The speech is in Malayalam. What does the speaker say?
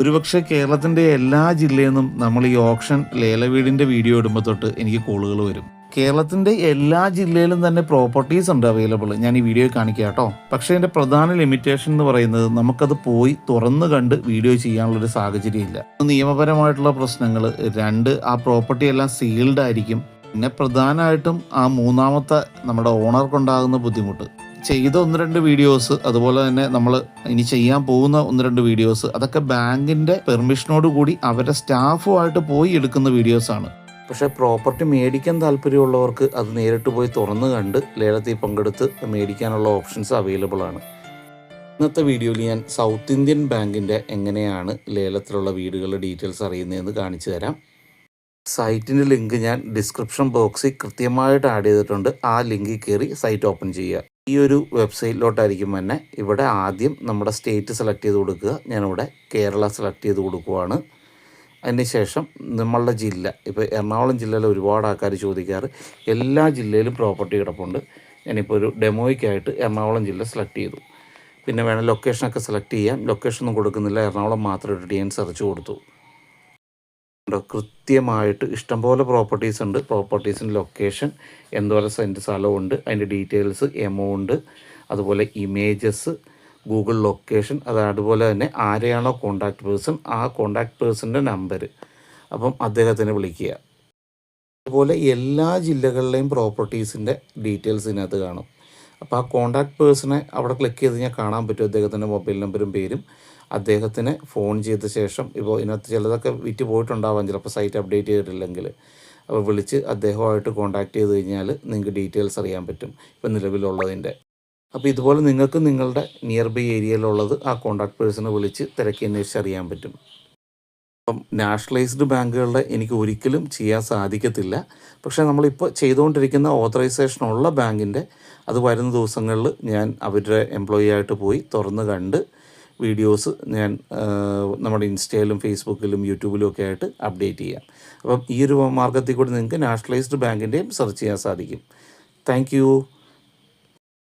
ഒരുപക്ഷെ കേരളത്തിൻ്റെ എല്ലാ ജില്ലയിൽ നിന്നും നമ്മൾ ഈ ഓപ്ഷൻ ലേലവീടിൻ്റെ വീഡിയോ ഇടുമ്പോൾ തൊട്ട് എനിക്ക് കോളുകൾ വരും. കേരളത്തിൻ്റെ എല്ലാ ജില്ലയിലും തന്നെ പ്രോപ്പർട്ടീസ് ഉണ്ട് അവൈലബിൾ. ഞാൻ ഈ വീഡിയോ കാണിക്കാം കേട്ടോ. പക്ഷേ എൻ്റെ പ്രധാന ലിമിറ്റേഷൻ എന്ന് പറയുന്നത് നമുക്കത് പോയി തുറന്ന് കണ്ട് വീഡിയോ ചെയ്യാനുള്ളൊരു സാഹചര്യമില്ല. നിയമപരമായിട്ടുള്ള പ്രശ്നങ്ങൾ, രണ്ട് ആ പ്രോപ്പർട്ടി എല്ലാം സീൽഡ് ആയിരിക്കും. പിന്നെ പ്രധാനമായിട്ടും ആ മൂന്നാമത്തെ നമ്മുടെ ഓണർക്കുണ്ടാകുന്ന ബുദ്ധിമുട്ട്. ചെയ്ത 1-2 വീഡിയോസ്, അതുപോലെ തന്നെ നമ്മൾ ഇനി ചെയ്യാൻ പോകുന്ന 1-2 വീഡിയോസ്, അതൊക്കെ ബാങ്കിൻ്റെ പെർമിഷനോട് കൂടി അവരുടെ സ്റ്റാഫുമായിട്ട് പോയി എടുക്കുന്ന വീഡിയോസാണ്. പക്ഷേ പ്രോപ്പർട്ടി മേടിക്കാൻ താല്പര്യമുള്ളവർക്ക് അത് നേരിട്ട് പോയി തുറന്ന് കണ്ട് ലേലത്തിൽ പങ്കെടുത്ത് മേടിക്കാനുള്ള ഓപ്ഷൻസ് അവൈലബിൾ ആണ്. ഇന്നത്തെ വീഡിയോയിൽ ഞാൻ സൗത്ത് ഇന്ത്യൻ ബാങ്കിൻ്റെ എങ്ങനെയാണ് ലേലത്തിലുള്ള വീടുകളുടെ ഡീറ്റെയിൽസ് അറിയുന്നതെന്ന് കാണിച്ചു തരാം. സൈറ്റിൻ്റെ ലിങ്ക് ഞാൻ ഡിസ്ക്രിപ്ഷൻ ബോക്സിൽ കൃത്യമായിട്ട് ആഡ് ചെയ്തിട്ടുണ്ട്. ആ ലിങ്കിൽ കയറി സൈറ്റ് ഓപ്പൺ ചെയ്യുക. ഈ ഒരു വെബ്സൈറ്റിലോട്ടായിരിക്കും തന്നെ. ഇവിടെ ആദ്യം നമ്മുടെ സ്റ്റേറ്റ് സെലക്ട് ചെയ്ത് കൊടുക്കുക. ഞാനിവിടെ കേരള സെലക്ട് ചെയ്ത് കൊടുക്കുവാണ്. അതിനുശേഷം നമ്മളുടെ ജില്ല, ഇപ്പോൾ എറണാകുളം ജില്ലയിലെ ഒരുപാട് ആൾക്കാർ ചോദിക്കാറ്, എല്ലാ ജില്ലയിലും പ്രോപ്പർട്ടി കിടപ്പുണ്ട്. ഞാനിപ്പോൾ ഒരു ഡെമോയ്ക്കായിട്ട് എറണാകുളം ജില്ല സെലക്ട് ചെയ്തു. പിന്നെ വേണം ലൊക്കേഷനൊക്കെ സെലക്ട് ചെയ്യാം. ലൊക്കേഷനൊന്നും കൊടുക്കുന്നില്ല, എറണാകുളം മാത്രം ഇട്ടിട്ട് ഞാൻ സെർച്ച് കൊടുത്തു. കൃത്യമായിട്ട് ഇഷ്ടംപോലെ പ്രോപ്പർട്ടീസ് ഉണ്ട്. പ്രോപ്പർട്ടീസിൻ്റെ ലൊക്കേഷൻ, എന്തോരം സെൻറ്റ് സ്ഥലമുണ്ട്, അതിൻ്റെ ഡീറ്റെയിൽസ്, എമൗണ്ട്, അതുപോലെ ഇമേജസ്, ഗൂഗിൾ ലൊക്കേഷൻ, അതുപോലെ തന്നെ ആരെയാണോ കോൺടാക്റ്റ് പേഴ്സൺ ആ കോൺടാക്റ്റ് പേഴ്സൻ്റെ നമ്പർ, അപ്പം അദ്ദേഹത്തിനെ വിളിക്കുക. അതുപോലെ എല്ലാ ജില്ലകളിലെയും പ്രോപ്പർട്ടീസിൻ്റെ ഡീറ്റെയിൽസ് ഇതിനകത്ത് കാണും. അപ്പോൾ ആ കോൺടാക്റ്റ് പേഴ്സണെ അവിടെ ക്ലിക്ക് ചെയ്ത് കഴിഞ്ഞാൽ കാണാൻ പറ്റും അദ്ദേഹത്തിൻ്റെ മൊബൈൽ നമ്പറും പേരും. അദ്ദേഹത്തിന് ഫോൺ ചെയ്ത ശേഷം, ഇപ്പോൾ ഇതിനകത്ത് ചിലതൊക്കെ വിറ്റ് പോയിട്ടുണ്ടാവാം, ചിലപ്പോൾ സൈറ്റ് അപ്ഡേറ്റ് ചെയ്തിട്ടില്ലെങ്കിൽ, അപ്പോൾ വിളിച്ച് അദ്ദേഹമായിട്ട് കോൺടാക്റ്റ് ചെയ്ത് കഴിഞ്ഞാൽ നിങ്ങൾക്ക് ഡീറ്റെയിൽസ് അറിയാൻ പറ്റും ഇപ്പോൾ നിലവിലുള്ളതിൻ്റെ. അപ്പോൾ ഇതുപോലെ നിങ്ങൾക്ക് നിങ്ങളുടെ നിയർ ബൈ ഏരിയയിലുള്ളത് ആ കോൺടാക്റ്റ് പേഴ്സണെ വിളിച്ച് തിരക്കി അന്വേഷിച്ച് അറിയാൻ പറ്റും. അപ്പം നാഷണലൈസ്ഡ് ബാങ്കുകളുടെ എനിക്ക് ഒരിക്കലും ചെയ്യാൻ സാധിക്കത്തില്ല. പക്ഷേ നമ്മളിപ്പോൾ ചെയ്തുകൊണ്ടിരിക്കുന്ന ഓതറൈസേഷൻ ഉള്ള ബാങ്കിൻ്റെ അത് വരുന്ന ദിവസങ്ങളിൽ ഞാൻ അവരുടെ എംപ്ലോയി ആയിട്ട് പോയി തുറന്ന് കണ്ട് വീഡിയോസ് ഞാൻ നമ്മുടെ ഇൻസ്റ്റയിലും ഫേസ്ബുക്കിലും യൂട്യൂബിലും ഒക്കെ ആയിട്ട് അപ്ഡേറ്റ് ചെയ്യാം. അപ്പം ഈ ഒരു മാർഗ്ഗത്തിൽ കൂടി നിങ്ങൾക്ക് നാഷണലൈസ്ഡ് ബാങ്കിൻ്റെയും സെർച്ച് ചെയ്യാൻ സാധിക്കും. താങ്ക്